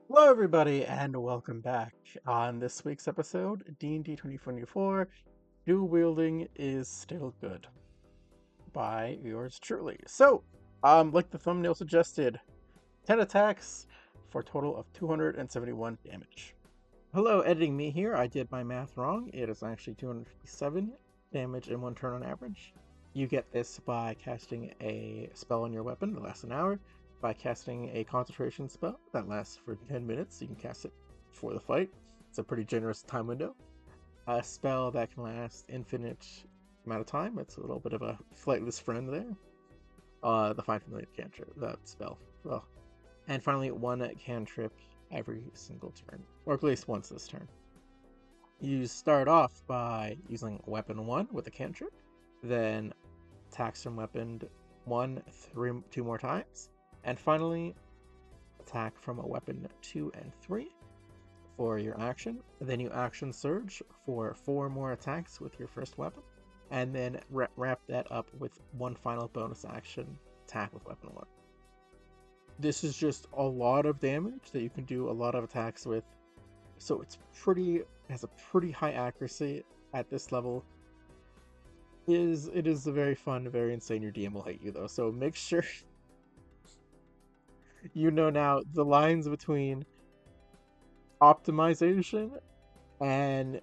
Hello, everybody, and welcome back. On this week's episode, D&D 2024, Dual Wielding is Still Good by yours truly. Like the thumbnail suggested, 10 attacks for a total of 271 damage. Hello, editing me here. I did my math wrong. It is actually 257 damage in one turn on average. You get this by casting a spell on your weapon that lasts an hour, by casting a concentration spell that lasts for 10 minutes. You can cast it before the fight. It's a pretty generous time window. A spell that can last infinite amount of time. It's a little bit of a flightless friend there. The Find Familiar cantrip, that spell. Well, and finally, one cantrip every single turn, or at least once this turn. You start off by using weapon 1 with a cantrip, then attacks from weapon 1 two more times, and finally attack from a weapon 2 and 3 for your action. Then you action surge for 4 more attacks with your first weapon, and then wrap that up with one final bonus action attack with weapon 1. This is just a lot of damage that you can do a lot of attacks with, so has a pretty high accuracy at this level. It is a very fun, very insane. Your DM will hate you though, so make sure you know now the lines between optimization and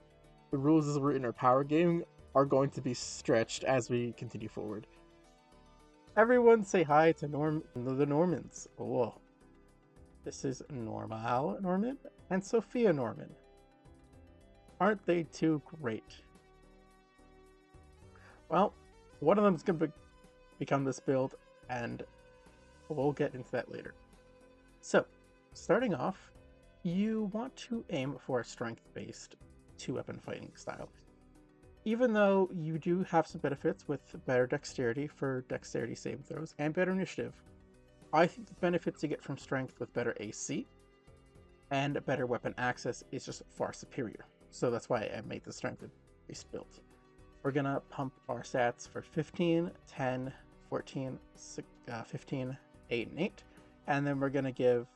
the rules as written or power game are going to be stretched as we continue forward. Everyone say hi to the Normans. Oh, this is Normal Norman and Sophia Norman. Aren't they two great? Well, one of them's going to become this build, and we'll get into that later. So, starting off, you want to aim for a strength-based two-weapon fighting style. Even though you do have some benefits with better dexterity for dexterity saving throws and better initiative, I think the benefits you get from strength with better AC and better weapon access is just far superior. So that's why I made the strength-based build. We're gonna pump our stats for 15, 10, 14, 15, 8, and 8. And then we're gonna get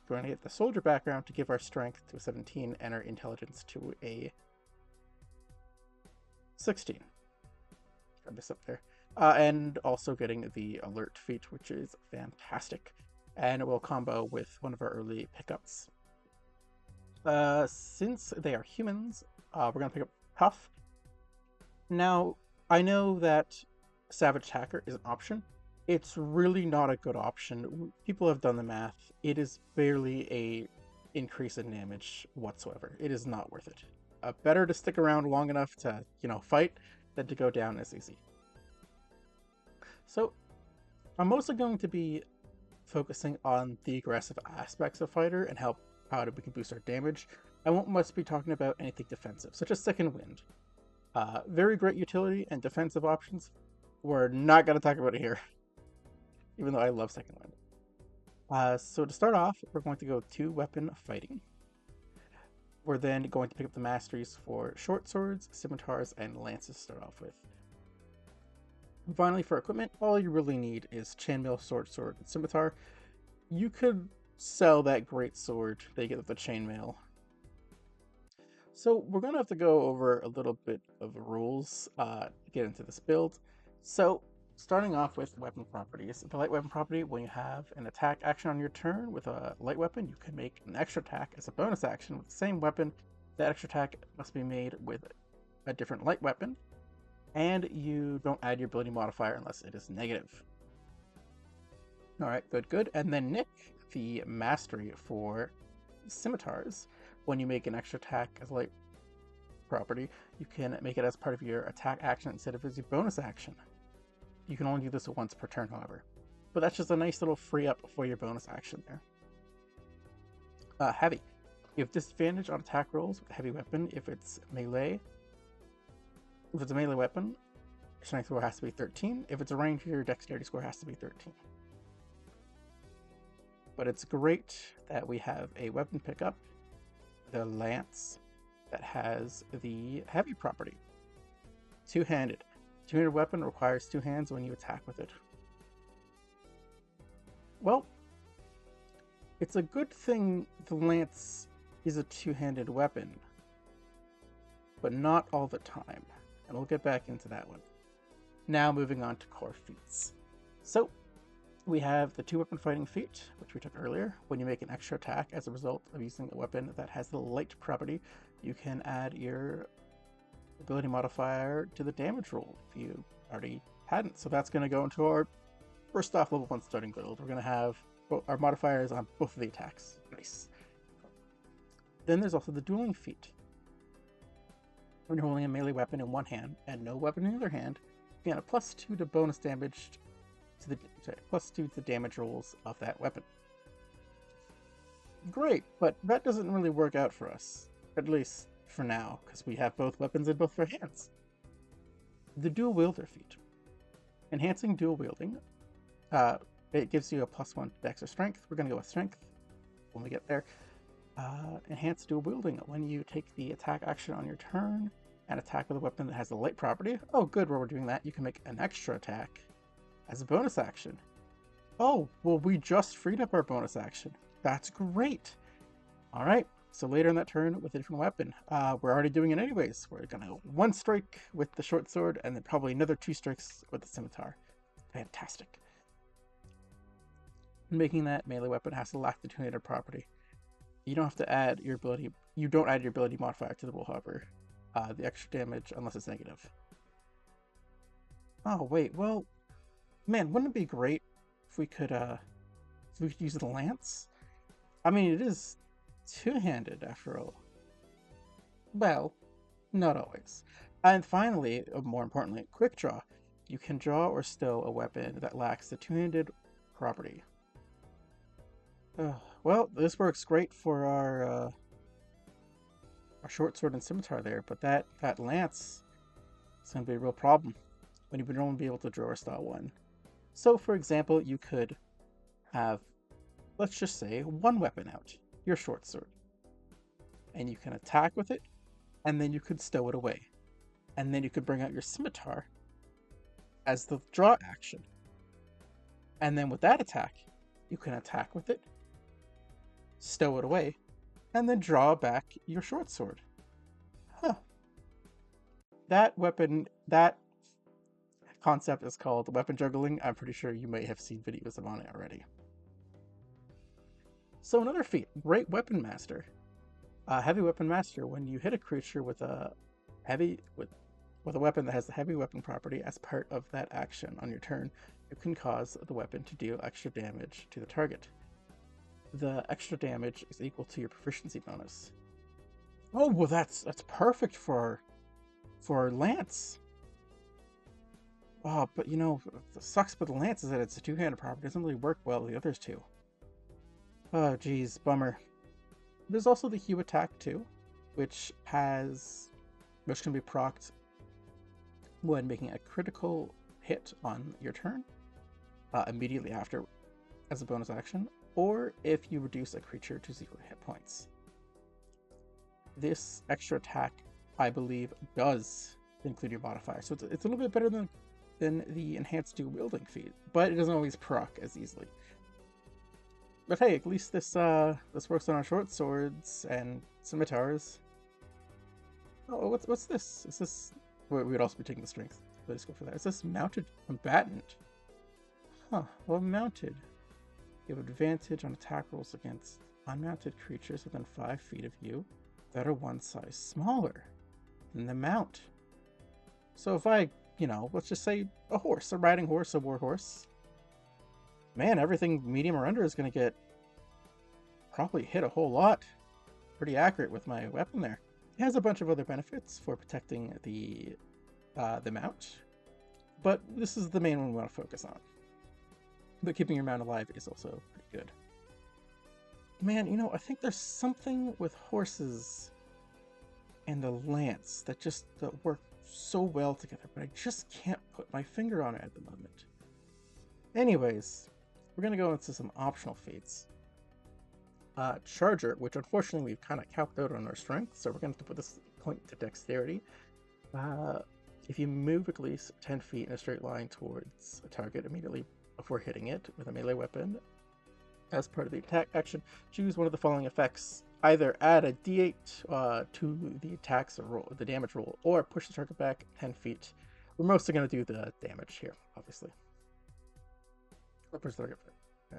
the soldier background to give our strength to a 17 and our intelligence to a 16. Got this up there. And also getting the alert feat, which is fantastic. And it will combo with one of our early pickups. Since they are humans, we're gonna pick up Tough. Now, I know that Savage Hacker is an option. It's really not a good option. People have done the math. It is barely a increase in damage whatsoever. It is not worth it. Better to stick around long enough to, fight than to go down as easy. So, I'm mostly going to be focusing on the aggressive aspects of Fighter and how we can boost our damage. I won't much be talking about anything defensive, such as Second Wind. Very great utility and defensive options. We're not going to talk about it here, even though I love Second Wind. So to start off, we're going to go two-weapon fighting. We're then going to pick up the masteries for short swords, scimitars, and lances to start off with. And finally, for equipment, all you really need is chainmail, sword, and scimitar. You could sell that great sword that you get with the chainmail. So we're going to have to go over a little bit of the rules to get into this build. So starting off with weapon properties. The light weapon property, when you have an attack action on your turn with a light weapon, you can make an extra attack as a bonus action with the same weapon. That extra attack must be made with a different light weapon, and you don't add your ability modifier unless it is negative. Alright, good. And then Nick, the mastery for scimitars. When you make an extra attack as a light property, you can make it as part of your attack action instead of as your bonus action. You can only do this once per turn, however. But that's just a nice little free up for your bonus action there. Heavy. You have disadvantage on attack rolls with a heavy weapon if it's melee. If it's a melee weapon, your strength score has to be 13. If it's a ranged, your dexterity score has to be 13. But it's great that we have a weapon pickup, the lance, that has the heavy property. Two-handed. Two-handed weapon requires two hands when you attack with it. Well, It's a good thing the lance is a two-handed weapon, but not all the time. And we'll get back into that one. Now moving on to core feats. So we have the 2-weapon fighting feat, which we took earlier. When you make an extra attack as a result of using a weapon that has the light property, you can add your ability modifier to the damage roll if you already hadn't. So that's going to go into our first off level 1 starting build. We're going to have our modifiers on both of the attacks. Nice. Then there's also the dueling feat. When you're holding a melee weapon in one hand and no weapon in the other hand, you get a +2 to bonus damage to the +2 to the damage rolls of that weapon. Great, but that doesn't really work out for us, at least for now, because we have both weapons in both of our hands. The dual wielder feat. Enhancing dual wielding. It gives you a +1 dex or strength. We're going to go with strength when we get there. Enhanced dual wielding. When you take the attack action on your turn and attack with a weapon that has a light property. Oh, good, while we're doing that, you can make an extra attack as a bonus action. Oh, well, we just freed up our bonus action. That's great. All right, so later in that turn with a different weapon, we're already doing it anyways. We're going to go 1 strike with the short sword and then probably another 2 strikes with the scimitar. Fantastic. Making that melee weapon has to lack the two-handed property. You don't have to add your ability. You don't add your ability modifier to the roll, however. The extra damage, unless it's negative. Oh wait, well, man, wouldn't it be great if we could use the lance? I mean, it is two-handed after all. Well, not always. And finally, more importantly, quick draw. You can draw or stow a weapon that lacks the two-handed property. Well, this works great for our short sword and scimitar there, but that lance is going to be a real problem when you would only be able to draw or stow one. So, for example, you could have, let's just say, one weapon out, your short sword, and you can attack with it, and then you could stow it away, and then you could bring out your scimitar as the draw action, and then with that attack, you can attack with it, stow it away, and then draw back your short sword. Huh. That concept is called weapon juggling. I'm pretty sure you may have seen videos on it already. So another feat, Great Weapon Master. Heavy Weapon Master. When you hit a creature with a weapon that has the heavy weapon property as part of that action on your turn, you can cause the weapon to deal extra damage to the target. The extra damage is equal to your proficiency bonus. Oh, well, that's perfect for Lance. Oh, but you know, the sucks about the Lance is that it's a two-handed property. It doesn't really work well with the others two. Oh, geez, bummer. There's also the Hue attack too, which can be procced when making a critical hit on your turn, immediately after as a bonus action, or if you reduce a creature to 0 hit points. This extra attack, I believe, does include your modifier, so it's a little bit better than the enhanced dual wielding feat, but it doesn't always proc as easily. But hey, at least this works on our short swords and scimitars. Oh, what's this? Is this? We would also be taking the strength. Let's go for that. Is this mounted combatant? Huh. Well, mounted. You have advantage on attack rolls against unmounted creatures within 5 feet of you that are one size smaller than the mount. So if I, let's just say a horse, a riding horse, a war horse. Man, everything medium or under is going to get probably hit a whole lot. Pretty accurate with my weapon there. It has a bunch of other benefits for protecting the mount, but this is the main one we want to focus on. But keeping your mount alive is also pretty good. Man, I think there's something with horses and the lance that work so well together, but I just can't put my finger on it at the moment. Anyways, we're going to go into some optional feats. Charger, which unfortunately we've kind of capped out on our strength, so we're going to have to put this point to dexterity. If you move at least 10 feet in a straight line towards a target immediately before hitting it with a melee weapon, As part of the attack action, choose one of the following effects. Either add a d8 to the attacks or the damage roll, or push the target back 10 feet. We're mostly going to do the damage here, obviously. Or push the target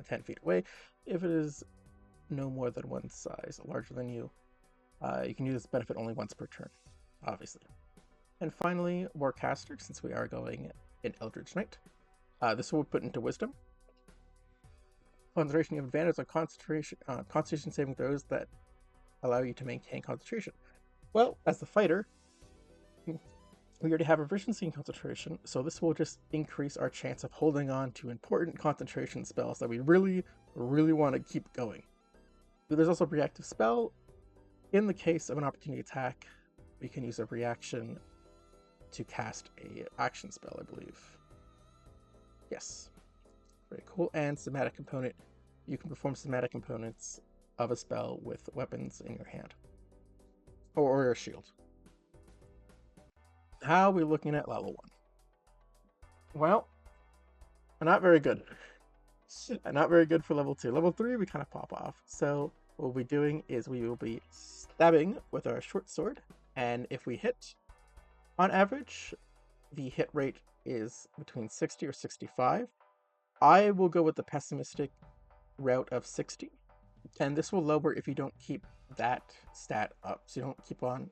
10 feet away. If it is no more than one size larger than you, you can use this benefit only once per turn, obviously. And finally, Warcaster, since we are going in Eldritch Knight. This will put into Wisdom. Concentration, you have advantage on concentration saving throws that allow you to maintain concentration. Well, as the fighter, we already have proficiency in concentration, so this will just increase our chance of holding on to important concentration spells that we really, really want to keep going. There's also a reactive spell. In the case of an opportunity attack, we can use a reaction to cast a action spell, I believe. Yes. Very cool. And somatic component. You can perform somatic components of a spell with weapons in your hand. Or a shield. How are we looking at level 1? Well, not very good. Not very good for level 2. Level 3, we kind of pop off. So what we'll be doing is we will be stabbing with our short sword. And if we hit, on average, the hit rate is between 60 or 65. I will go with the pessimistic route of 60. And this will lower if you don't keep that stat up. So you don't keep on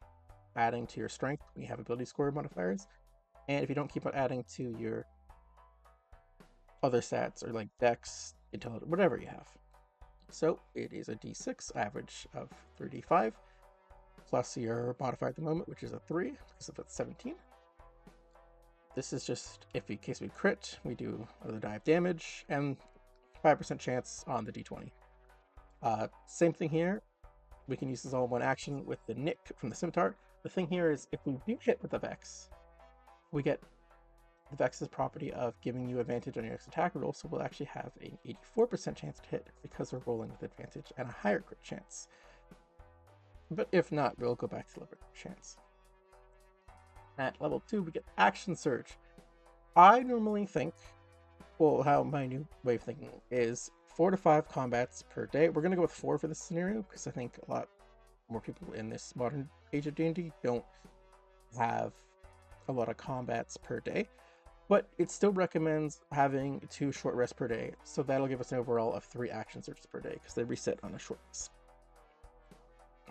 adding to your strength when you have ability score modifiers. And if you don't keep on adding to your other stats or like dex, intelligence, whatever you have. So it is a d6 average of 3d5 plus your modifier at the moment, which is a 3, so that's 17. This is just if in case we crit, we do another die of damage and 5% chance on the d20. Same thing here. We can use this all in one action with the nick from the scimitar. The thing here is if we do hit with the Vex, we get the Vex's property of giving you advantage on your next attack roll, so we'll actually have an 84% chance to hit because we're rolling with advantage and a higher crit chance. But if not, we'll go back to level chance. At level 2, we get Action Surge. I normally think, well, how my new way of thinking is 4 to 5 combats per day. We're going to go with 4 for this scenario because I think a lot more people in this modern age of D&D don't have a lot of combats per day. But it still recommends having 2 short rests per day, so that'll give us an overall of 3 action surges per day because they reset on a short rest.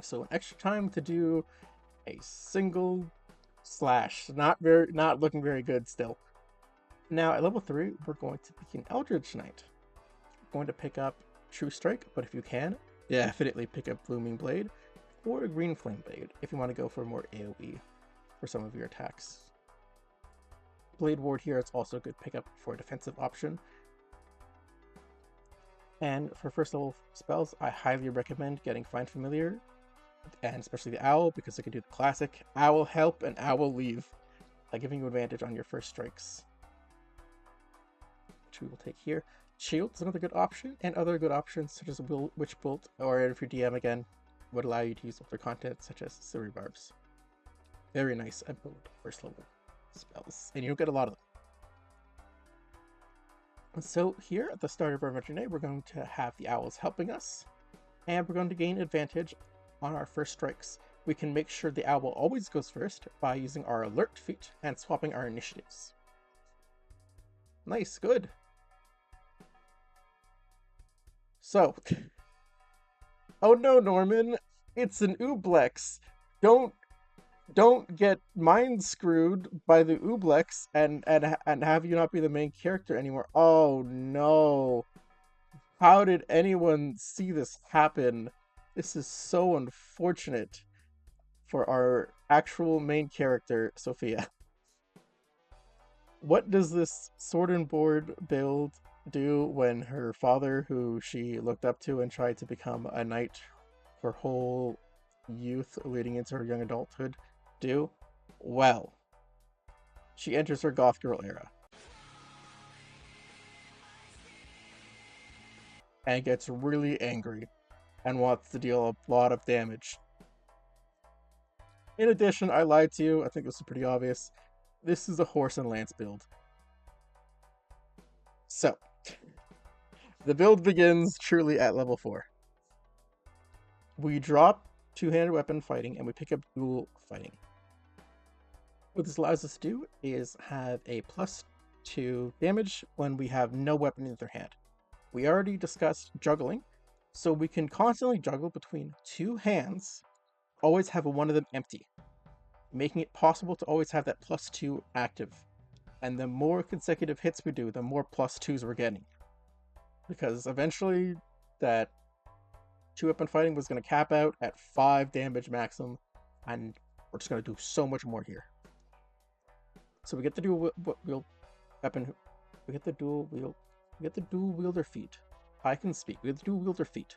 So an extra time to do a single slash. Not looking very good still. Now at level 3, we're going to begin Eldritch Knight. We're going to pick up True Strike, but if you can, definitely pick up Blooming Blade or Green Flame Blade if you want to go for more AoE for some of your attacks. Blade Ward here is also a good pickup for a defensive option. And for first level spells, I highly recommend getting Find Familiar, and especially the Owl, because it can do the classic Owl Help and Owl Leave by giving you advantage on your first strikes, which we will take here. Shield is another good option, and other good options such as Witch Bolt, or if your DM again, would allow you to use other content such as Silvery Barbs. Very nice and bold first level spells, and you don't get a lot of them. So here at the start of our adventure today, we're going to have the owls helping us, and we're going to gain advantage on our first strikes. We can make sure the owl always goes first by using our alert feat and swapping our initiatives. Nice, good. So, oh no, Norman, it's an Ooblex. Don't get mind screwed by the Ooblex and have you not be the main character anymore. Oh no. How did anyone see this happen? This is so unfortunate for our actual main character, Sophia. What does this sword and board build do when her father, who she looked up to and tried to become a knight her whole youth leading into her young adulthood, do? Well, she enters her goth girl era and gets really angry and wants to deal a lot of damage. In addition, I lied to you, I think this is pretty obvious. This is a horse and lance build. So, The build begins truly at level 4. We drop two-handed weapon fighting and we pick up dual fighting. What this allows us to do is have a +2 damage when we have no weapon in their hand. We already discussed juggling, so we can constantly juggle between two hands, always have one of them empty, making it possible to always have that +2 active. And the more consecutive hits we do, the more +2s we're getting. Because eventually that two-weapon fighting was going to cap out at 5 damage maximum, and we're just going to do so much more here. So we get the dual wield weapon. We get the dual wielder feat. I can speak. We get the dual wielder feat.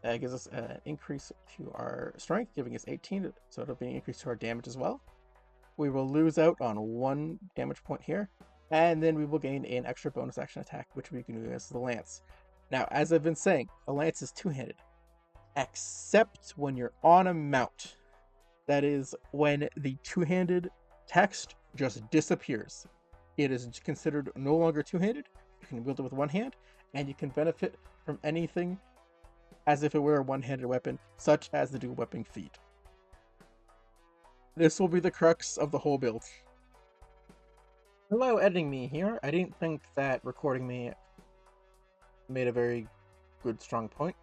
That gives us an increase to our strength, giving us 18, so it'll be an increase to our damage as well. We will lose out on 1 damage point here, and then we will gain an extra bonus action attack, which we can use as the lance. Now, as I've been saying, a lance is two-handed, except when you're on a mount. That is when the two-handed text just disappears. It is considered no longer two-handed. You can wield it with one hand, and you can benefit from anything as if it were a one-handed weapon, such as the dual weapon feat. This will be the crux of the whole build. Hello, editing me here. I didn't think that recording me made a very good, strong point,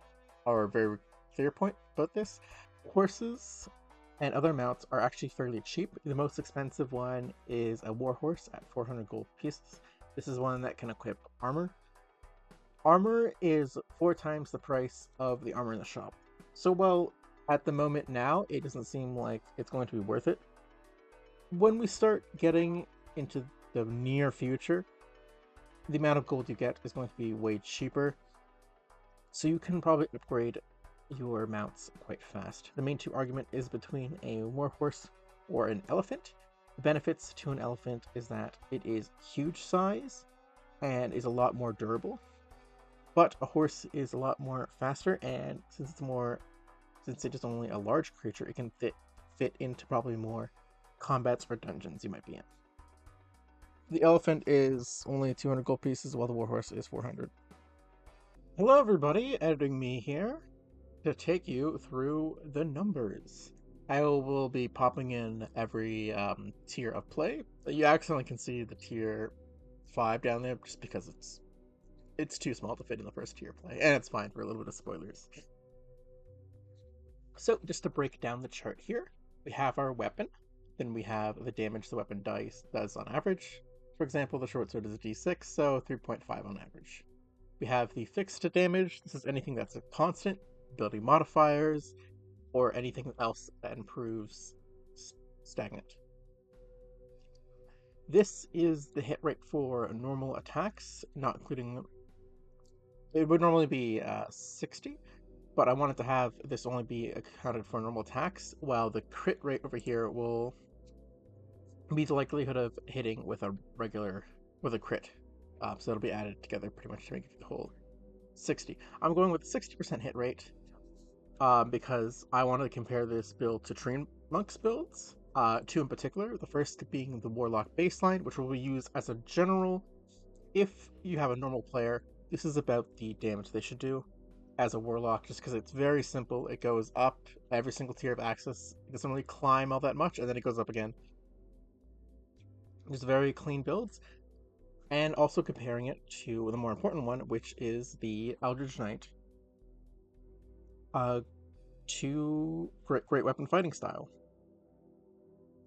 or a very clear point about this. Horses and other mounts are actually fairly cheap. The most expensive one is a warhorse at 400 gold pieces. This is one that can equip armor. Armor is 4 times the price of the armor in the shop. So while at the moment now, it doesn't seem like it's going to be worth it, when we start getting into the near future, the amount of gold you get is going to be way cheaper, so you can probably upgrade your mounts quite fast. The main two argument is between a warhorse or an elephant. The benefits to an elephant is that it is huge size and is a lot more durable, but a horse is a lot more faster, and since it is only a large creature, it can fit into probably more combats or dungeons you might be in. The elephant is only 200 gold pieces, while the warhorse is 400. Hello everybody, editing me here to take you through the numbers. I will be popping in every tier of play. You accidentally can see the tier 5 down there just because it's too small to fit in the first tier play, and it's fine for a little bit of spoilers. So just to break down the chart here, we have our weapon, then we have the damage the weapon does on average. For example, the short sword is a d6, so 3.5 on average. We have the fixed damage. This is anything that's a constant, ability modifiers, or anything else that improves stagnant. This is the hit rate for normal attacks, not including... It would normally be 60, but I wanted to have this only be accounted for normal attacks, while the crit rate over here will be the likelihood of hitting with a crit. So it'll be added together pretty much to make it the whole 60. I'm going with 60% hit rate because I wanted to compare this build to Tree Monk's builds, two in particular. The first being the Warlock baseline, which will be used as a general. If you have a normal player, this is about the damage they should do as a Warlock, just because it's very simple. It goes up every single tier of access. It doesn't really climb all that much, and then it goes up again. Just very clean builds. And also comparing it to the more important one, which is the Eldritch Knight, to great weapon fighting style,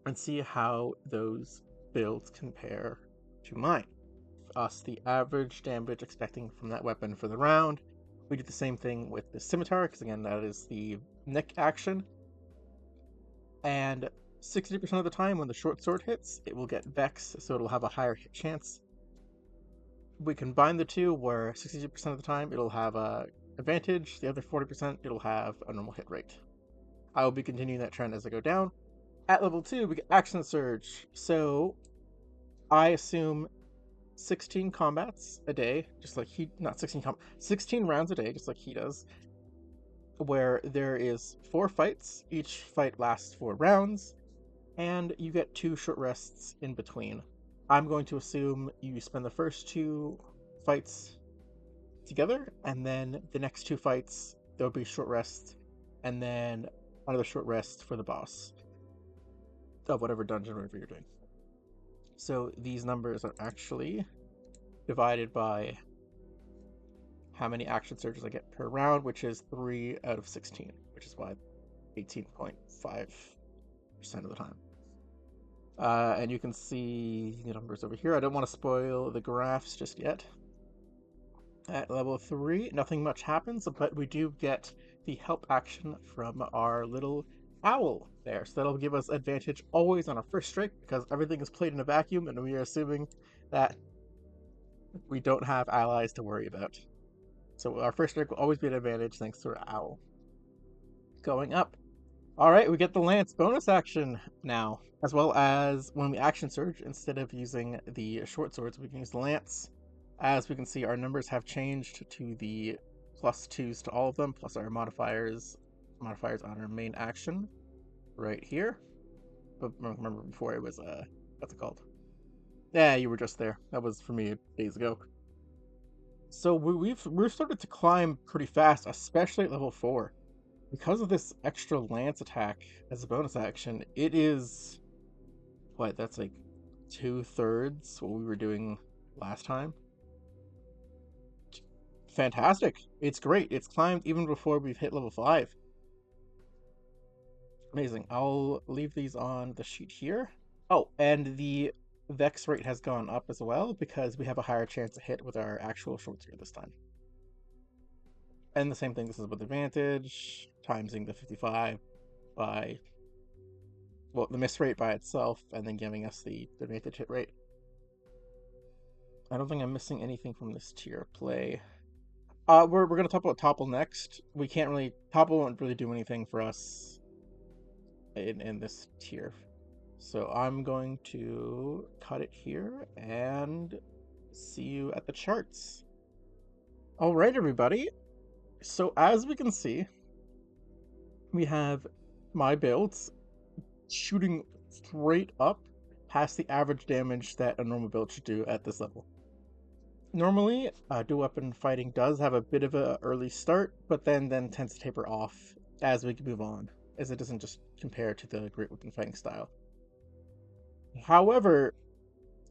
and see how those builds compare to mine. Us the average damage expecting from that weapon for the round. We do the same thing with the scimitar, because again that is the nick action, and 60% of the time when the short sword hits, it will get Vex, so it'll have a higher hit chance. We combine the two, where 60% of the time it'll have a advantage, the other 40% it'll have a normal hit rate. I will be continuing that trend as I go down. At level 2, we get Action Surge, so I assume 16 combats a day, just like 16 rounds a day, just like he does, where there is 4 fights, each fight lasts 4 rounds, and you get 2 short rests in between. I'm going to assume you spend the first 2 fights together, and then the next two fights there'll be short rest, and then another short rest for the boss of whatever dungeon or whatever you're doing. So these numbers are actually divided by how many action surges I get per round, which is 3 out of 16, which is why 18.5% of the time. And you can see the numbers over here. I don't want to spoil the graphs just yet. At level 3, nothing much happens, but we do get the help action from our little owl there. So that'll give us advantage always on our first strike, because everything is played in a vacuum, and we are assuming that we don't have allies to worry about. So our first strike will always be an advantage thanks to our owl. Going up. Alright, we get the lance bonus action now, as well as when we action surge, instead of using the short swords, we can use the lance. As we can see, our numbers have changed to the +2s to all of them, plus our modifiers on our main action right here. But remember before it was, what's it called? Yeah, you were just there. That was for me days ago. So we've started to climb pretty fast, especially at level 4. Because of this extra lance attack as a bonus action, it is... what, that's like 2/3 what we were doing last time? Fantastic! It's great. It's climbed even before we've hit level 5. Amazing. I'll leave these on the sheet here. Oh, and the Vex rate has gone up as well because we have a higher chance to hit with our actual short sword this time. And the same thing, this is with advantage, timesing the 55 by, well, the miss rate by itself, and then giving us the advantage hit rate. I don't think I'm missing anything from this tier play. We're gonna talk about Topple next. We can't really, Topple won't really do anything for us in this tier. So I'm going to cut it here and see you at the charts. Alright, everybody. So as we can see, we have my builds shooting straight up past the average damage that a normal build should do at this level. Normally, dual weapon fighting does have a bit of an early start, but then tends to taper off as we move on, as it doesn't just compare to the great weapon fighting style. However,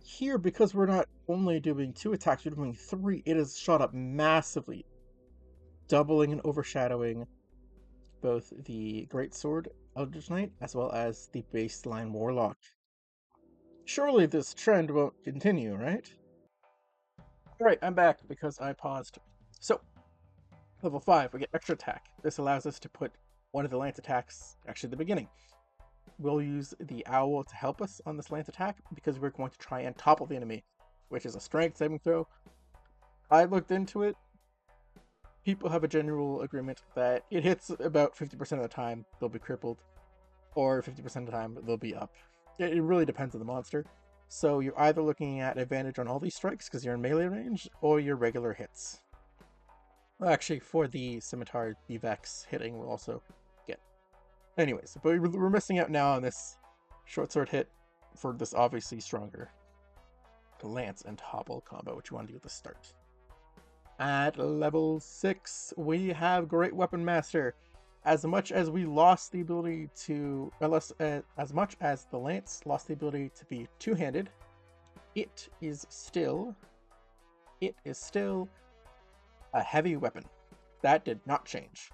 here, because we're not only doing 2 attacks, we're doing 3, it is shot up massively, doubling and overshadowing both the Greatsword Eldritch Knight as well as the baseline Warlock. Surely this trend won't continue, right? Alright, I'm back because I paused. So, level 5, we get extra attack. This allows us to put one of the lance attacks actually at the beginning. We'll use the owl to help us on this lance attack because we're going to try and topple the enemy, which is a strength saving throw. I looked into it. People have a general agreement that it hits about 50% of the time they'll be crippled, or 50% of the time they'll be up. It really depends on the monster. So you're either looking at advantage on all these strikes because you're in melee range, or your regular hits. Well, actually, for the scimitar, the Vex hitting will also get. Anyways, but we're missing out now on this short sword hit for this obviously stronger lance and topple combo, which you want to do at the start. At level 6, we have Great Weapon Master. As much as we lost the ability to, as much as the lance lost the ability to be two-handed, it is still a heavy weapon. That did not change.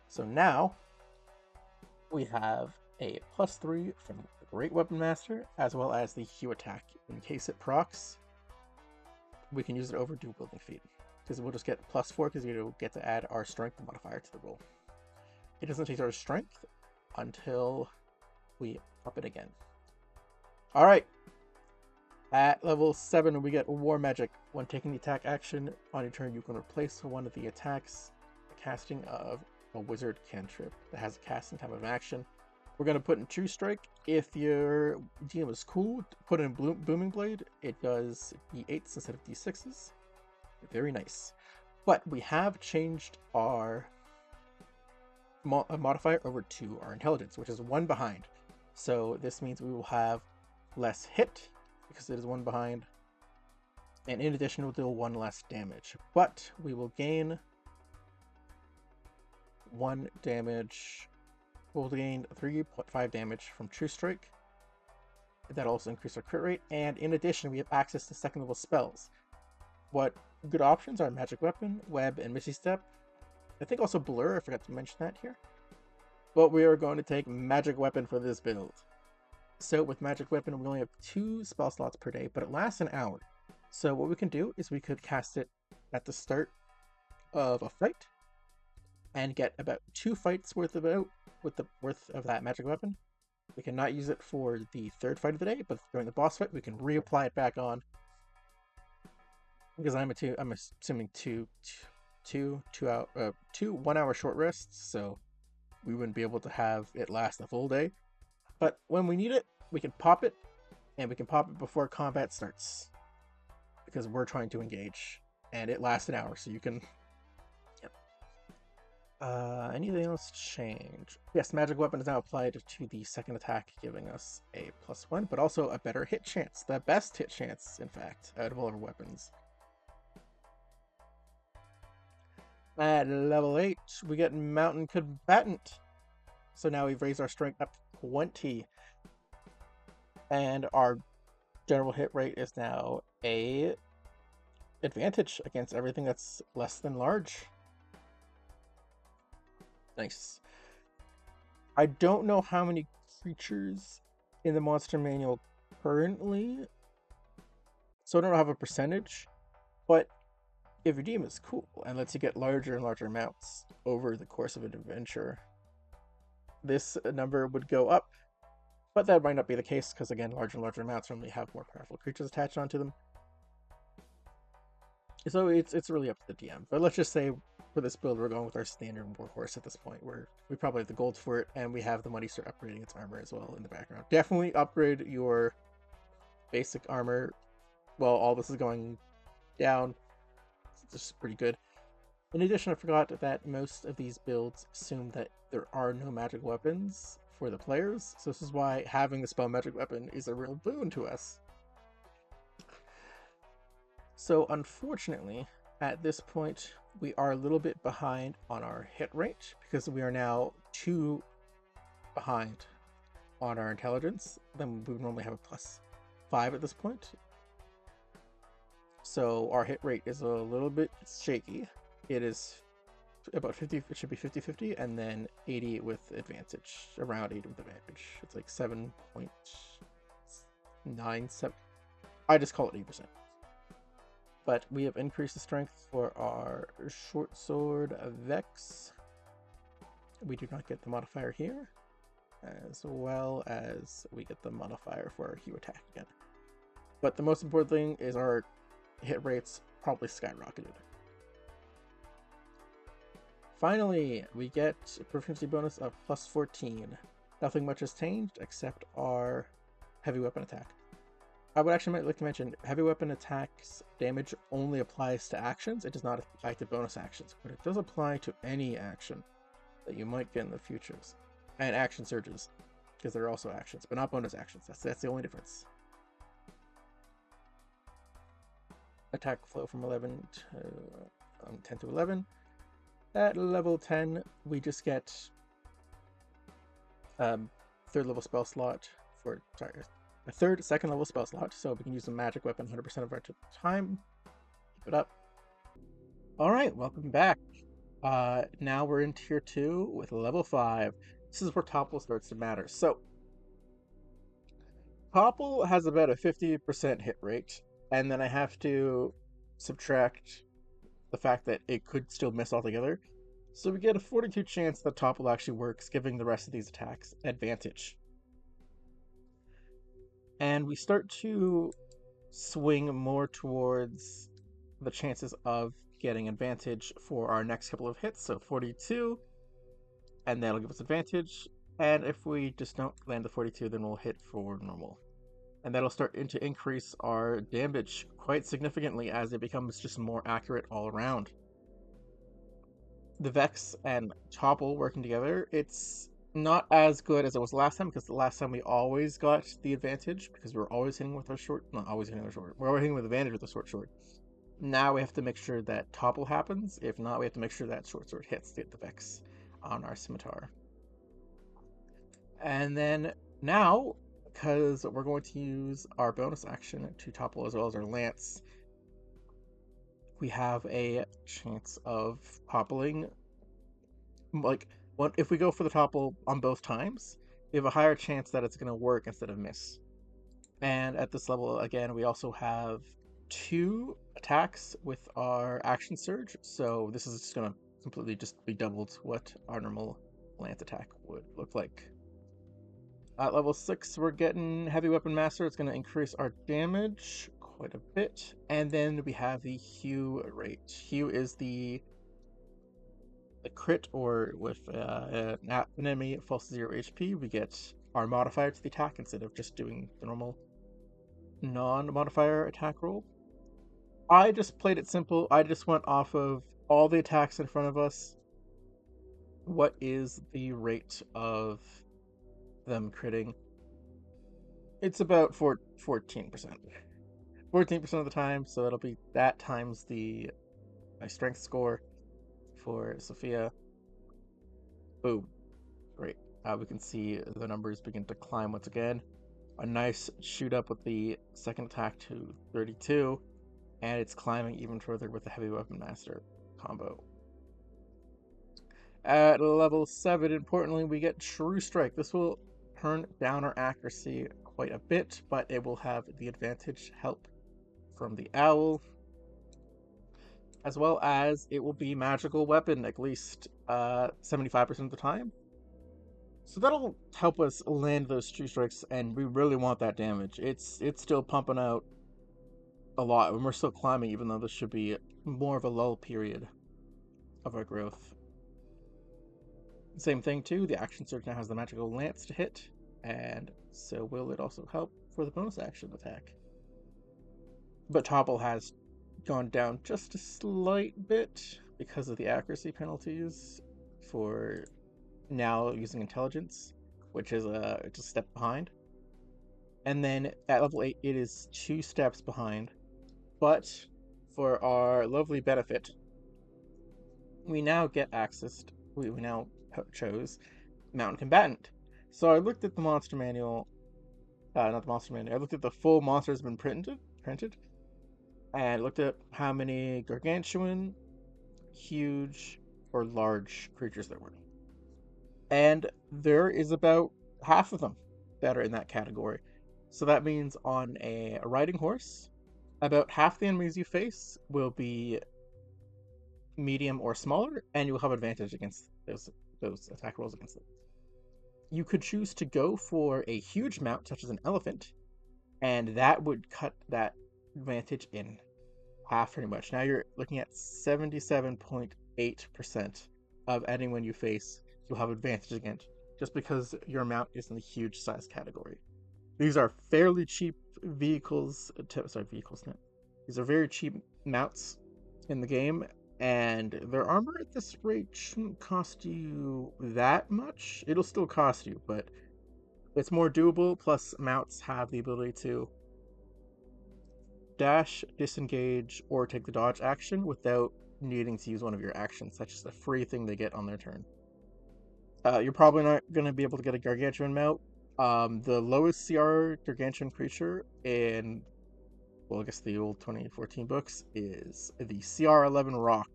So now we have a +3 from the Great Weapon Master, as well as the Hue attack. In case it procs, we can use it over dual wielding feat, because we'll just get +4 because we get to add our strength modifier to the roll. It doesn't take our strength until we up it again. Alright. At level 7, we get War Magic. When taking the attack action on your turn, you can replace one of the attacks the casting of a wizard cantrip that has a casting time of action. We're going to put in True Strike. If your GM is cool, put in Booming Blade. It does D8s instead of D6s. Very nice. But we have changed our modifier over to our intelligence, which is 1 behind. So this means we will have less hit because it is 1 behind, And in addition, we'll deal 1 less damage. But we will gain 1 damage. We'll gain 3.5 damage from True Strike. That'll also increase our crit rate. And in addition, we have access to second level spells. What good options are Magic Weapon, Web, and Misty Step. I think also Blur, I forgot to mention that here. But we are going to take Magic Weapon for this build. So with Magic Weapon, we only have 2 spell slots per day, but it lasts an hour. So what we can do is we could cast it at the start of a fight and get about 2 fights worth of that Magic Weapon. We cannot use it for the 3rd fight of the day, but during the boss fight, we can reapply it back on. Because I'm assuming two 1 hour short rests, so we wouldn't be able to have it last the full day. But when we need it, we can pop it, and we can pop it before combat starts. Because we're trying to engage, and it lasts an hour, so you can... Yep. Anything else change? Yes, Magic Weapon is now applied to the 2nd attack, giving us a +1, but also a better hit chance. The best hit chance, in fact, out of all of our weapons. At level 8, we get Mountain Combatant. So now we've raised our strength up to 20. And our general hit rate is now a advantage against everything that's less than large. Nice. I don't know how many creatures in the monster manual currently, so I don't have a percentage, but if your DM is cool and lets you get larger and larger amounts over the course of an adventure, this number would go up. But that might not be the case, because again, larger and larger amounts normally have more powerful creatures attached onto them. So it's really up to the DM. But let's just say for this build, we're going with our standard warhorse at this point, where we probably have the gold for it, and we have the money to start upgrading its armor as well in the background. Definitely upgrade your basic armor while all this is going down. This is pretty good. In addition, I forgot that most of these builds assume that there are no magic weapons for the players, so this is why having the spell Magic Weapon is a real boon to us. So unfortunately, at this point, we are a little bit behind on our hit rate, because we are now 2 behind on our intelligence. Then we would normally have a +5 at this point. So our hit rate is a little bit shaky. It is about 50, it should be 50-50, and then 80 with advantage, around 80 with advantage. It's like 7.97. I just call it 80%. But we have increased the strength for our short sword Vex. We do not get the modifier here, as well as we get the modifier for our Hue attack again. But the most important thing is our hit rates probably skyrocketed. Finally, we get a proficiency bonus of +14. Nothing much has changed except our heavy weapon attack. I would actually like to mention, heavy weapon attacks damage only applies to actions. It does not apply to bonus actions, but it does apply to any action that you might get in the futures. And action surges, because they're also actions, but not bonus actions. That's the only difference. Attack flow from 10 to 11. At level 10, we just get 3rd level spell slot for, a 2nd level spell slot, so we can use the magic weapon 100% of our time. Keep it up. Alright, welcome back. Now we're in tier 2 with level 5. This is where Topple starts to matter. So, Topple has about a 50% hit rate, and then I have to subtract the fact that it could still miss altogether. So we get a 42 chance that Topple actually works, giving the rest of these attacks advantage. And we start to swing more towards the chances of getting advantage for our next couple of hits. So 42, and that'll give us advantage. And if we just don't land the 42, then we'll hit for normal. And that'll start to increase our damage quite significantly as it becomes just more accurate all around. The Vex and Topple working together, it's Not as good as it was last time, because the last time we always got the advantage because we were always hitting with our short. Not always hitting with our short. We're always hitting with advantage with the short. Now we have to make sure that topple happens. If not, we have to make sure that short sword hits to get the vex on our scimitar. And then now, because we're going to use our bonus action to topple as well as our lance, we have a chance of toppling. Like, if we go for the topple on both times, we have a higher chance that it's going to work instead of miss. And at this level, again, we also have 2 attacks with our action surge, so this is just going to completely just be doubled what our normal lance attack would look like. At level 6, we're getting Heavy Weapon Master. It's going to increase our damage quite a bit. And then we have the Hew rate. Hew is the crit, or with an enemy falls to 0 HP, we get our modifier to the attack instead of just doing the normal non-modifier attack roll. I just played it simple. I just went off of all the attacks in front of us. What is the rate of them critting? It's about 14%. 14% of the time, so it'll be that times my strength score for Sophia. Boom. Great. We can see the numbers begin to climb once again. A nice shoot up with the second attack to 32, and it's climbing even further with the Heavy Weapon Master combo. At level 7, importantly, we get True Strike. This will turn down our accuracy quite a bit, but it will have the advantage help from the owl, as well as it will be magical weapon at least 75% of the time. So that'll help us land those True Strikes, and we really want that damage. It's still pumping out a lot, and we're still climbing, even though this should be more of a lull period of our growth. Same thing too, the action surge now has the magical lance to hit, and so will it also help for the bonus action attack. But topple has gone down just a slight bit because of the accuracy penalties for now using intelligence, which is a step behind. And then at level 8, it is 2 steps behind. But for our lovely benefit, we now get access. We now chose Mountain Combatant. So I looked at the monster manual. Not the monster manual. I looked at the full monsters been printed, and looked at how many gargantuan, huge, or large creatures there were. And there is about half of them that are in that category. So that means on a riding horse, about half the enemies you face will be medium or smaller, and you'll have advantage against those attack rolls against them. You could choose to go for a huge mount, such as an elephant, and that would cut that advantage in half pretty much. Now you're looking at 77.8% of anyone you face you'll have advantage against, just because your mount is in the huge size category. These are fairly cheap vehicles. These are very cheap mounts in the game, and their armor at this rate shouldn't cost you that much. It'll still cost you, but it's more doable. Plus, mounts have the ability to dash, disengage, or take the dodge action without needing to use one of your actions. That's just a free thing they get on their turn. You're probably not going to be able to get a gargantuan mount. The lowest CR gargantuan creature in, well, I guess the old 2014 books is the CR11 Rock.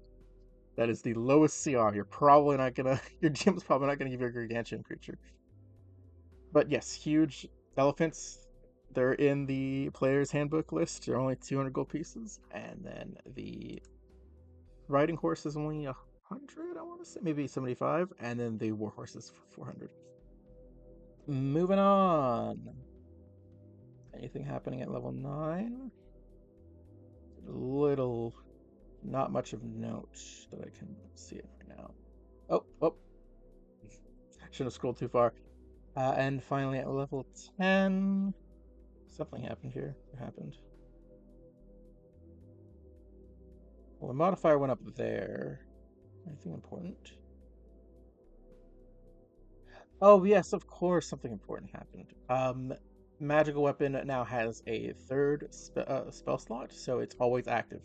That is the lowest CR. You're probably not gonna. Your GM's probably not gonna give you a gargantuan creature. But yes, huge elephants. They're in the player's handbook list. They're only 200 gold pieces, and then the riding horse is only 100. I want to say maybe 75, and then the war horse is 400. Moving on. Anything happening at level 9? Little, not much of note that I can see it right now. Oh. Shouldn't have scrolled too far. And finally at level 10, something happened here. What happened? Well, the modifier went up there. Anything important? Oh yes, of course, something important happened. Magical weapon now has a third spell slot, so it's always active.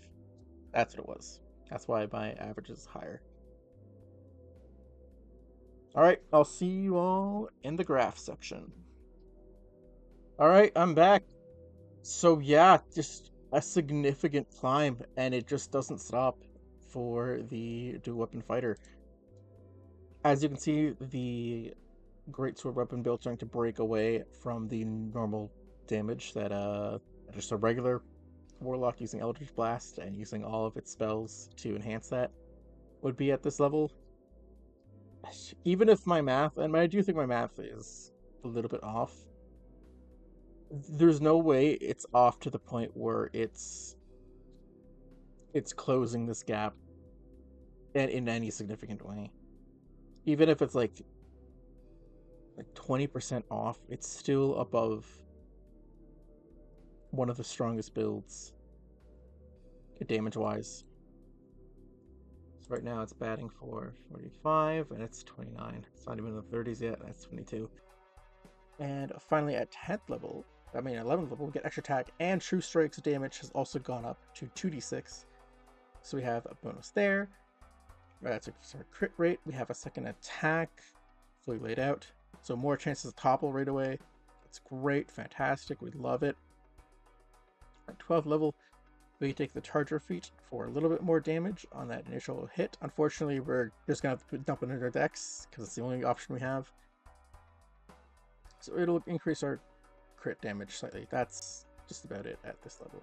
That's what it was. That's why my average is higher. All right, I'll see you all in the graph section. All right, I'm back. So yeah, just a significant climb, and it just doesn't stop for the dual weapon fighter. As you can see, the great sword weapon build starting to break away from the normal damage that just a regular warlock using Eldritch Blast and using all of its spells to enhance that would be at this level. Even if my math, and I do think my math is a little bit off, there's no way it's off to the point where it's closing this gap in any significant way. Even if it's like 20% off, it's still above one of the strongest builds damage wise. So right now it's batting for 45 and it's 29. It's not even in the 30s yet, that's 22. And finally at 11th level, we get extra attack, and True Strike's damage has also gone up to 2d6. So we have a bonus there. That's our crit rate. We have a second attack fully laid out. So more chances to topple right away. It's great, fantastic, we love it. At 12th level, we take the Charger feat for a little bit more damage on that initial hit. Unfortunately, we're just going to have to dump it into our decks because it's the only option we have. So it'll increase our crit damage slightly. That's just about it at this level.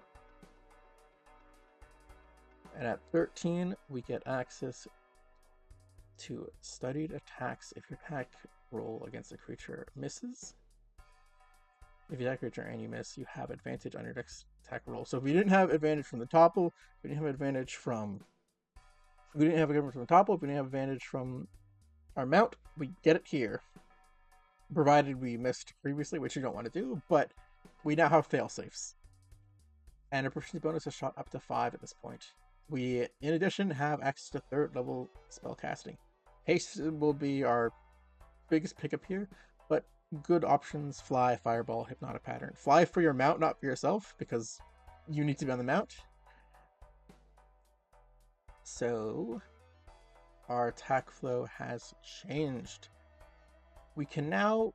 And at 13, we get access to studied attacks if your attack roll against a creature misses. If you attack a creature and you miss, you have advantage on your next attack roll. So if we didn't have advantage from the topple, we didn't have advantage from advantage from our mount, we get it here. Provided we missed previously, which you don't want to do, but we now have fail safes. And our proficiency bonus is shot up to 5 at this point. We, in addition, have access to 3rd level spell casting. Haste will be our biggest pickup here, but good options: Fly, Fireball, Hypnotic Pattern. Fly for your mount, not for yourself, because you need to be on the mount. So our attack flow has changed. We can now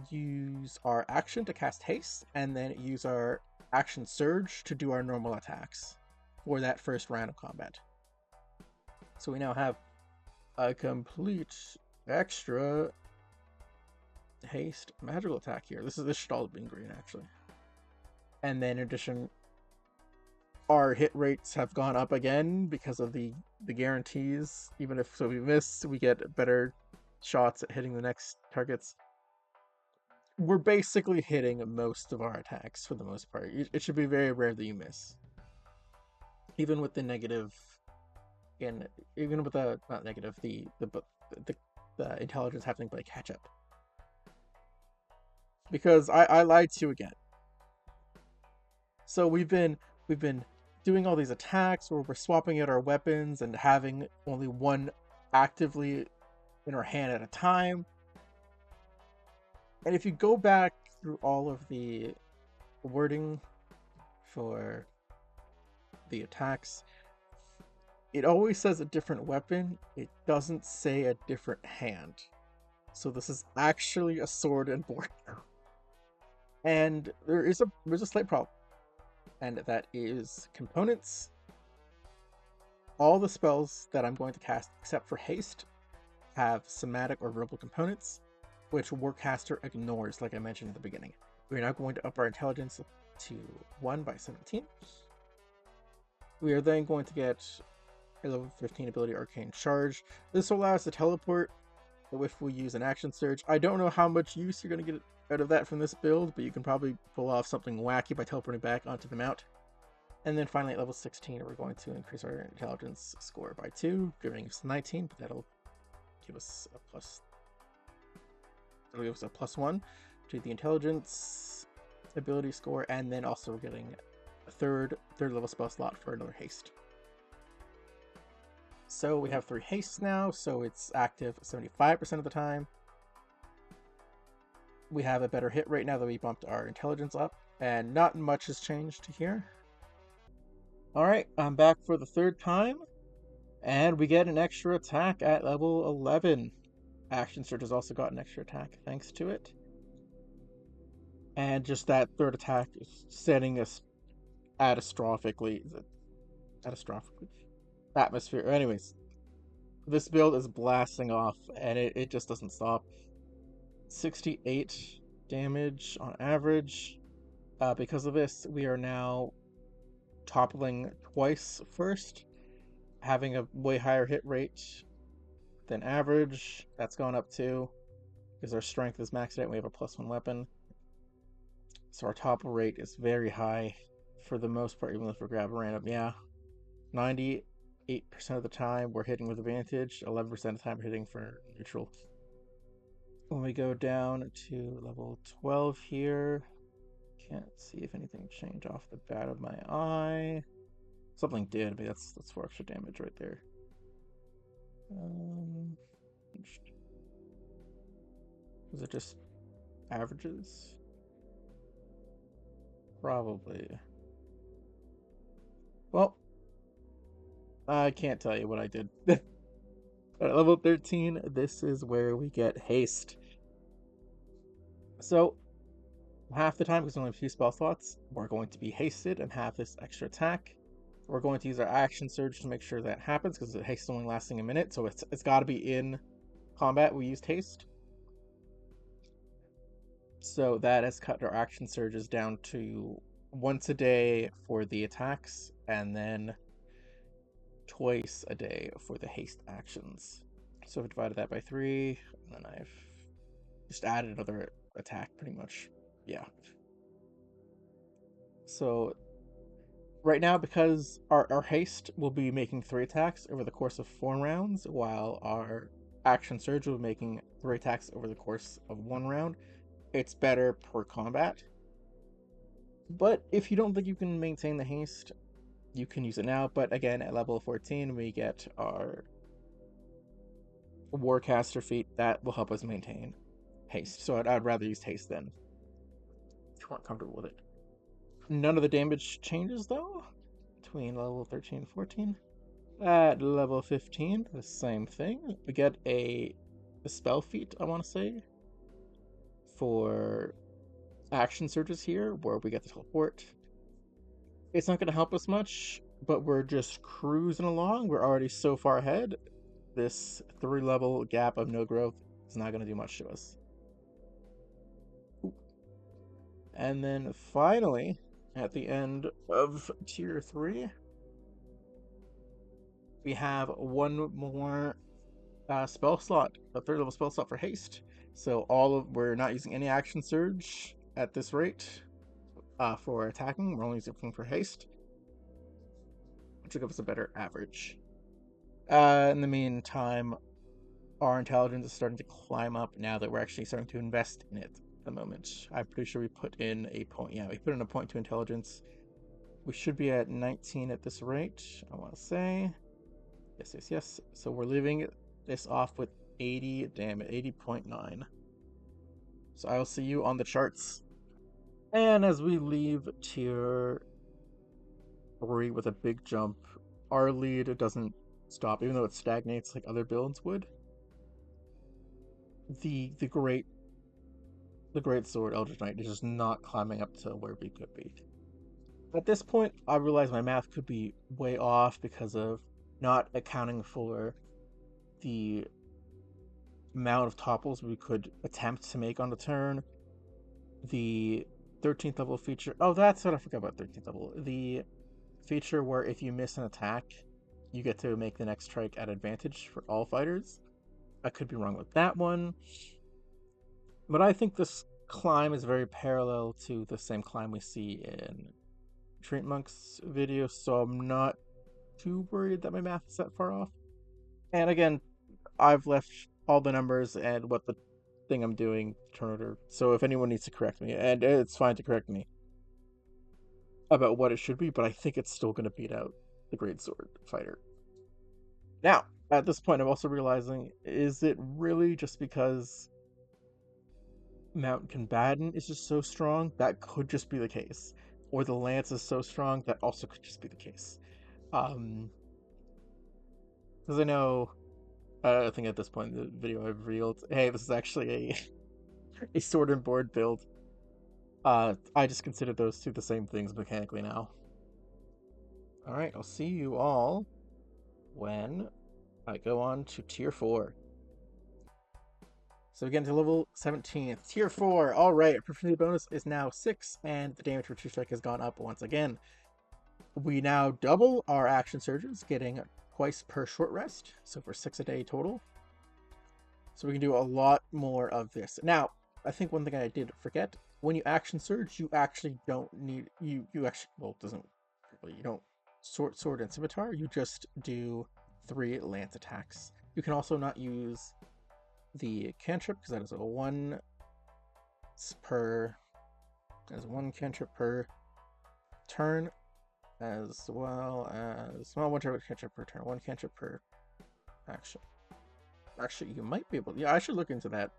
use our action to cast Haste, and then use our action Surge to do our normal attacks for that first round of combat. So we now have a complete extra haste magical attack here. This should all have been green actually. And then in addition, our hit rates have gone up again because of the guarantees. Even if we miss, we get better shots at hitting the next targets. We're basically hitting most of our attacks for the most part. It should be very rare that you miss. Even with the negative, even with the not negative, the intelligence having to play catch up. Because I lied to you again. So we've been doing all these attacks where we're swapping out our weapons and having only one actively in our hand at a time. And if you go back through all of the wording for the attacks, it always says a different weapon. It doesn't say a different hand. So this is actually a sword and board. And there's a slight problem. And that is components. All the spells that I'm going to cast, except for haste, have somatic or verbal components, which Warcaster ignores, like I mentioned at the beginning. We're now going to up our intelligence to 1 by 17. We are then going to get a level 15 ability, Arcane Charge. This will allow us to teleport if we use an action surge. I don't know how much use you're going to get out of that from this build, but you can probably pull off something wacky by teleporting back onto the mount. And then finally at level 16, we're going to increase our intelligence score by 2, giving us 19, but that'll give us a plus 1 to the intelligence ability score, and then also we're getting a third level spell slot for another haste. So we have 3 hastes now, so it's active 75% of the time. We have a better hit rate now that we bumped our intelligence up, and not much has changed here. Alright, I'm back for the third time, and we get an extra attack at level 11. Action Surge has also got an extra attack thanks to it. And just that third attack is setting us catastrophically atmosphere. Anyways, this build is blasting off, and it just doesn't stop. 68 damage on average. Because of this, we are now toppling twice first, having a way higher hit rate than average. That's gone up too, because our strength is maxed out and we have a +1 weapon. So our topple rate is very high for the most part, even if we're grabbing random. Yeah, 98% of the time we're hitting with advantage, 11% of the time we're hitting for neutral. When we go down to level 12 here, can't see if anything changed off the bat of my eye. Something did. I mean, that's 4 extra damage right there. Was it just averages? Probably. Well, I can't tell you what I did. At level 13, this is where we get haste. So, half the time, because we only have 2 spell slots, we're going to be hasted and have this extra attack. We're going to use our action surge to make sure that happens, because the haste is only lasting a minute, so it's got to be in combat we used haste. So that has cut our action surges down to once a day for the attacks, and then twice a day for the haste actions. So I've divided that by 3, and then I've just added another attack, pretty much. Yeah. So right now, because our haste will be making 3 attacks over the course of 4 rounds, while our action surge will be making 3 attacks over the course of 1 round, it's better per combat. But if you don't think you can maintain the haste, you can use it now. But again, at level 14, we get our Warcaster feat that will help us maintain haste. So I'd rather use haste then, if you aren't comfortable with it. None of the damage changes though between level 13 and 14. At level 15, the same thing. We get a spell feat, I want to say, for action surges here, where we get the teleport. It's not going to help us much, but we're just cruising along. We're already so far ahead. This 3-level gap of no growth is not going to do much to us. And then finally, at the end of tier 3, we have one more spell slot, a 3rd level spell slot for haste. So we're not using any action surge at this rate for attacking. We're only using for haste, which will give us a better average. In the meantime, our intelligence is starting to climb up now that we're actually starting to invest in it at the moment. I'm pretty sure we put in a point. Yeah, we put in a point to intelligence. We should be at 19 at this rate, I want to say. Yes. So we're leaving this off with 80 damage, 80.9. So I'll see you on the charts. And as we leave tier 3 with a big jump, our lead doesn't stop, even though it stagnates like other builds would. The great sword Eldritch Knight is just not climbing up to where we could be. At this point, I realize my math could be way off because of not accounting for the amount of topples we could attempt to make on the turn. The 13th level feature. Oh, that's what I forgot about 13th level. The feature where if you miss an attack, you get to make the next strike at advantage for all fighters. I could be wrong with that one. But I think this climb is very parallel to the same climb we see in Treant Monk's video, so I'm not too worried that my math is that far off. And again, I've left all the numbers and what the thing I'm doing turn order, so if anyone needs to correct me, and it's fine to correct me about what it should be, but I think it's still going to beat out the Great Sword fighter. Now, at this point, I'm also realizing, is it really just because Mount Combatant is just so strong, that could just be the case. Or the Lance is so strong, that also could just be the case. Because I know, I think at this point in the video I've revealed, hey, this is actually a sword and board build. I just consider those two the same things mechanically now. Alright, I'll see you all when I go on to Tier 4. So we get into level 17. Tier 4. Alright, our proficiency bonus is now 6, and the damage for 2 strike has gone up once again. We now double our action surges, getting twice per short rest, so for 6 a day total. So we can do a lot more of this. Now, I think one thing I did forget, when you action surge, you actually don't need, you actually, well, it doesn't, you don't sword and scimitar, you just do 3 lance attacks. You can also not use the cantrip, because that is a 1 cantrip per turn, as well as, well, 1 cantrip per turn, 1 cantrip per action. Actually, you might be able to, yeah, I should look into that.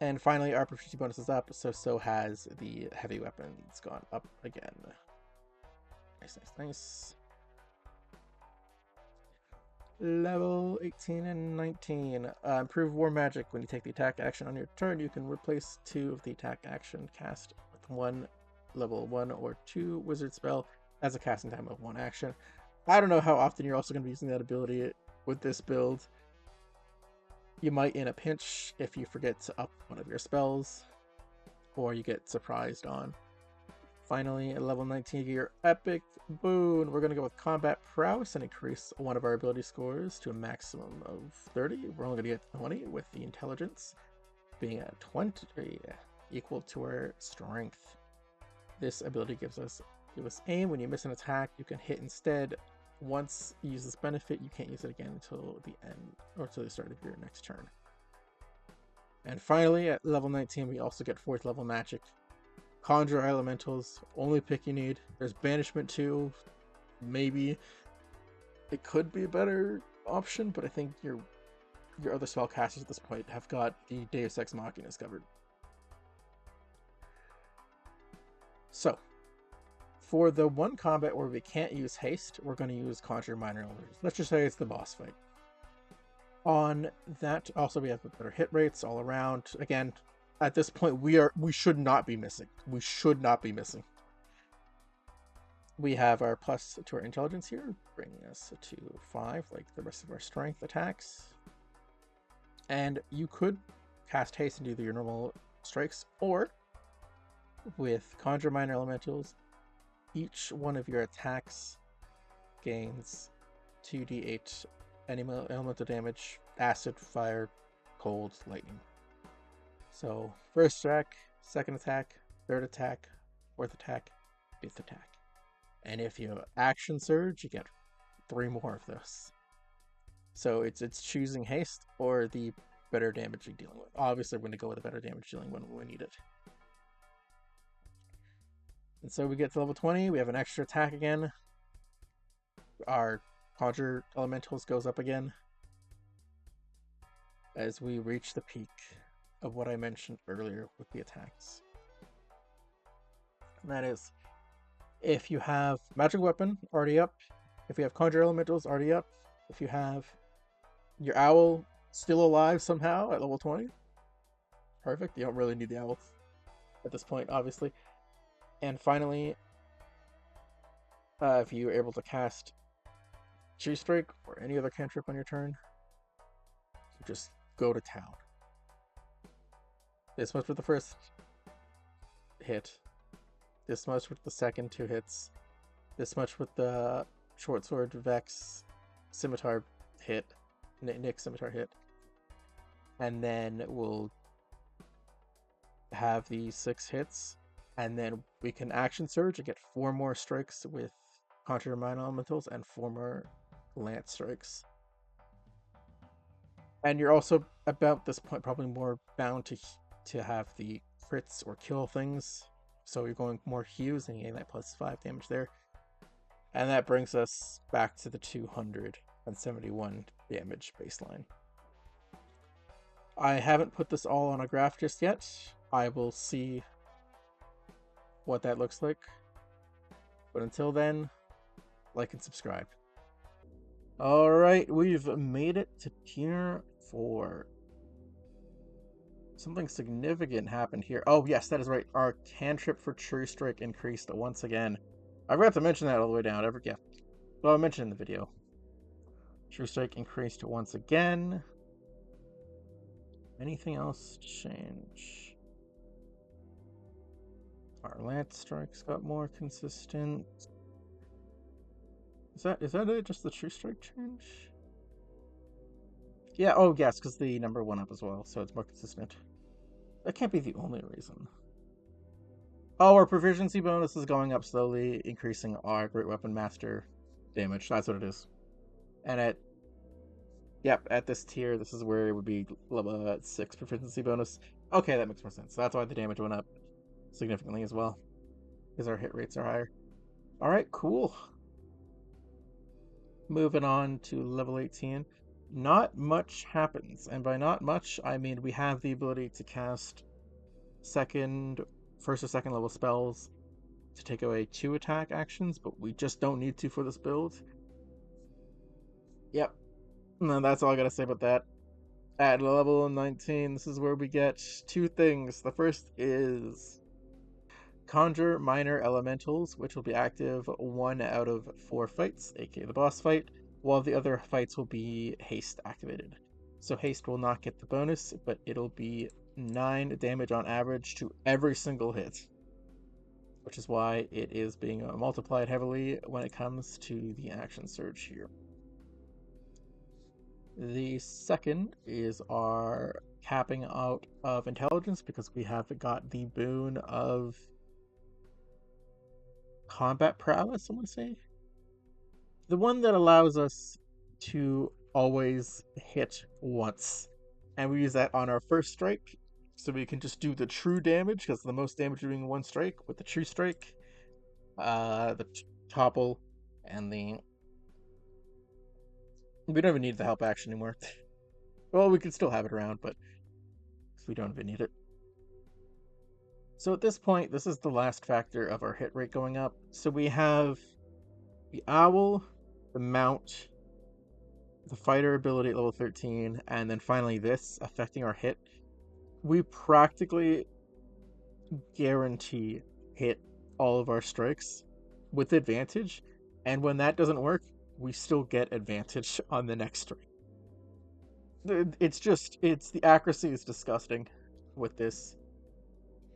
And finally, our proficiency bonus is up, so has the heavy weapons gone up again. Nice, nice, nice. Level 18 and 19. Improve War Magic. When you take the attack action on your turn, you can replace 2 of the attack action cast with 1 level 1 or 2 wizard spell as a casting time of 1 action. I don't know how often you're also going to be using that ability with this build. You might in a pinch if you forget to up one of your spells, or you get surprised on. Finally, at level 19, your epic boon. We're going to go with combat prowess and increase one of our ability scores to a maximum of 30. We're only going to get 20 with the intelligence being at 20, equal to our strength. This ability gives us aim. When you miss an attack, you can hit instead. Once you use this benefit, you can't use it again until the end, or until the start of your next turn. And finally, at level 19, we also get 4th level magic. Conjure elementals, only pick you need. There's banishment too. Maybe it could be a better option, but I think your other spellcasters at this point have got the Deus Ex Machina covered. So, for the one combat where we can't use haste, we're going to use Conjure Minor Elementals. Let's just say it's the boss fight. On that, also we have better hit rates all around. Again, at this point, we should not be missing. We should not be missing. We have our plus to our intelligence here, bringing us to 5, like the rest of our strength attacks. And you could cast haste and do your normal strikes, or with Conjure Minor Elementals, each one of your attacks gains 2d8 elemental damage: acid, fire, cold, lightning. So, first attack, second attack, third attack, fourth attack, fifth attack. And if you action surge, you get 3 more of those. So it's choosing haste or the better damage you're dealing with. Obviously, we're going to go with the better damage dealing when we need it. And so we get to level 20, we have an extra attack again. Our Conjure Elementals goes up again as we reach the peak of what I mentioned earlier with the attacks. And that is, if you have Magic Weapon already up, if you have Conjure Elementals already up, if you have your Owl still alive somehow at level 20, perfect. You don't really need the Owl at this point, obviously. And finally, if you're able to cast Tree Strike or any other cantrip on your turn, you just go to town. This much with the first hit, this much with the second 2 hits, this much with the short sword Vex scimitar hit, Nick scimitar hit, and then we'll have the 6 hits, and then we can action surge and get 4 more strikes with Conjure Minor Elementals and 4 more lance strikes. And you're also about this point probably more bound to have the crits or kill things, so you're going more hues and you gain that plus 5 damage there. And that brings us back to the 271 damage baseline. I haven't put this all on a graph just yet. I will see what that looks like. But until then, like and subscribe. Alright, we've made it to tier 4. Something significant happened here. Oh, yes, that is right. Our cantrip for True Strike increased once again. I forgot to mention that all the way down. Yeah. Well, I mentioned in the video. True Strike increased once again. Anything else change? Our Lance Strikes got more consistent. Is that it? Just the True Strike change? Yeah, oh yes, because the number went up as well, so it's more consistent. That can't be the only reason. Oh, our proficiency bonus is going up slowly, increasing our Great Weapon Master damage. That's what it is. And at this tier, this is where it would be level 6 proficiency bonus. Okay, that makes more sense. So that's why the damage went up significantly as well, because our hit rates are higher. Alright, cool. Moving on to level 18. Not much happens, and by not much, I mean we have the ability to cast first or second level spells to take away 2 attack actions, but we just don't need to for this build. Yep. No, that's all I gotta say about that. At level 19, this is where we get 2 things. The first is Conjure Minor Elementals, which will be active 1 out of 4 fights, aka the boss fight, while the other fights will be Haste activated. So Haste will not get the bonus, but it'll be 9 damage on average to every single hit, which is why it is being multiplied heavily when it comes to the action surge here. The second is our capping out of intelligence, because we have got the boon of combat prowess, I want to say. The one that allows us to always hit once. And we use that on our first strike, so we can just do the true damage, because the most damage doing one strike with the true strike, the topple, and the... We don't even need the help action anymore. Well, we can still have it around, but we don't even need it. So at this point, this is the last factor of our hit rate going up. So we have the Owl, the Mount, the Fighter ability at level 13, and then finally this, affecting our hit. We practically guarantee hit all of our strikes with advantage, and when that doesn't work, we still get advantage on the next strike. It's the accuracy is disgusting with this.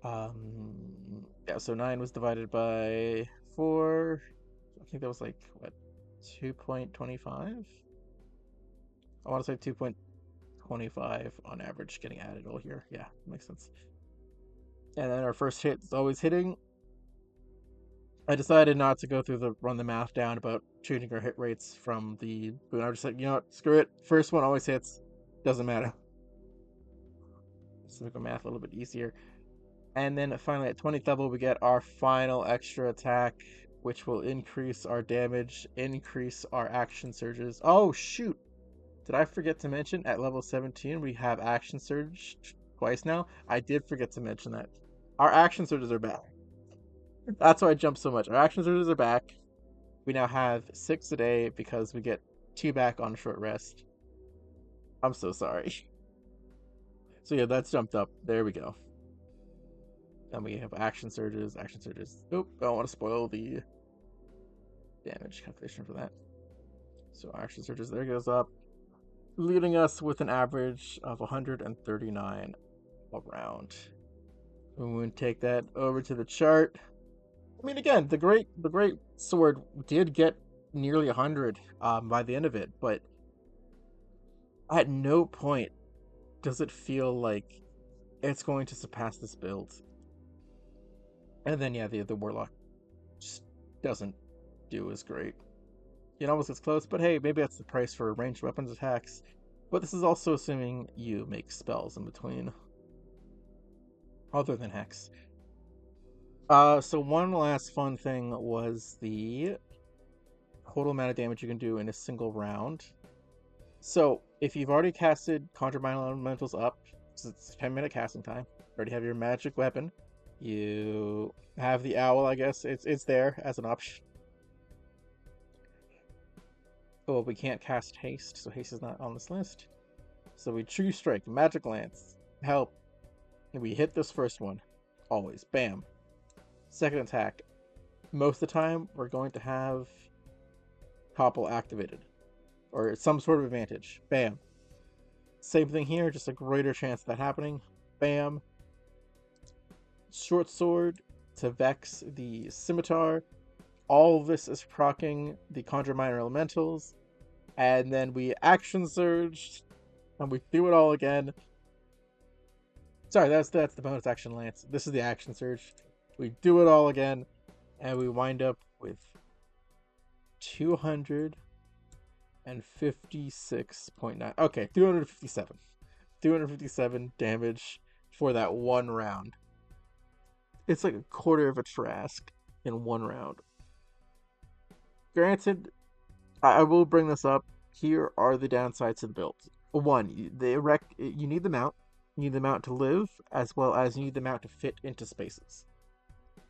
Yeah, so 9 was divided by 4. I think that was like, what, 2.25? I want to say 2.25 on average getting added all here. Yeah, makes sense. And then our first hit is always hitting. I decided not to run the math down about changing our hit rates from the boon. I was just like, you know what, screw it. First one always hits. Doesn't matter. So make the math a little bit easier. And then finally at 20th level, we get our final extra attack, which will increase our damage, increase our action surges. Oh, shoot! Did I forget to mention at level 17 we have action surge twice now? I did forget to mention that. Our action surges are back. That's why I jumped so much. Our action surges are back. We now have 6 a day because we get 2 back on short rest. I'm so sorry. So yeah, that's jumped up. There we go. Then we have action surges. Oh, I don't want to spoil the damage calculation for that. So action surges, there goes up, leaving us with an average of 139 around. When we take that over to the chart, I mean, again, the great sword did get nearly 100 by the end of it, but at no point does it feel like it's going to surpass this build. And then yeah, the warlock just doesn't do as great. It almost gets close, but hey, maybe that's the price for ranged weapons attacks. But this is also assuming you make spells in between, other than Hex. So one last fun thing was the total amount of damage you can do in a single round. So if you've already casted Conjure Mind Elementals up, so it's 10-minute casting time, already have your magic weapon, you have the owl, I guess, it's there as an option. Oh, we can't cast haste, so haste is not on this list. So we True Strike, Magic Lance, help, and we hit this first one. Always. Bam. Second attack. Most of the time, we're going to have Topple activated, or some sort of advantage. Bam. Same thing here, just a greater chance of that happening. Bam. Short Sword to Vex the Scimitar. All of this is proccing the Conjure Minor Elementals. And then we Action Surge, and we do it all again. Sorry, that's the bonus action lance. This is the Action Surge. We do it all again, and we wind up with 256.9. Okay, 257. 257 damage for that one round. It's like a quarter of a Trask in one round. Granted, I will bring this up. Here are the downsides to the build. One, you need the mount. You need the mount to live, as well as you need the mount to fit into spaces.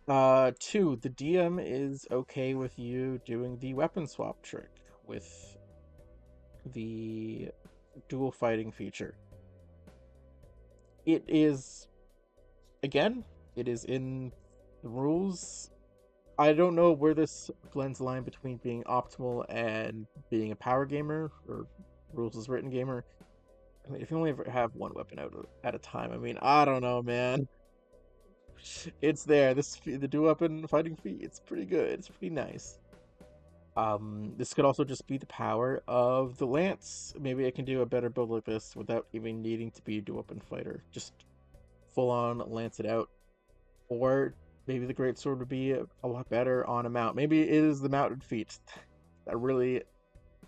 Two, the DM is okay with you doing the weapon swap trick with the dual fighting feature. It is, again, it is in the rules. I don't know where this blends the line between being optimal and being a power gamer, or rules as written gamer. I mean, if you only ever have one weapon out at a time, I mean, I don't know, man. It's there. The dual weapon fighting feat. It's pretty good. It's pretty nice. This could also just be the power of the lance. Maybe I can do a better build like this without even needing to be a dual weapon fighter. Just full on lance it out. Or maybe the greatsword would be a lot better on a mount. Maybe it is the mounted feat that really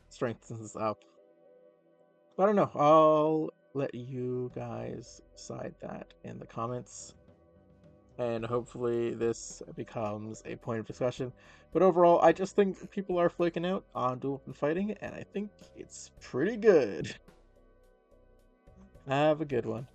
strengthens this up. I don't know. I'll let you guys decide that in the comments. And hopefully this becomes a point of discussion. But overall, I just think people are flaking out on dual weapon fighting, and I think it's pretty good. Have a good one.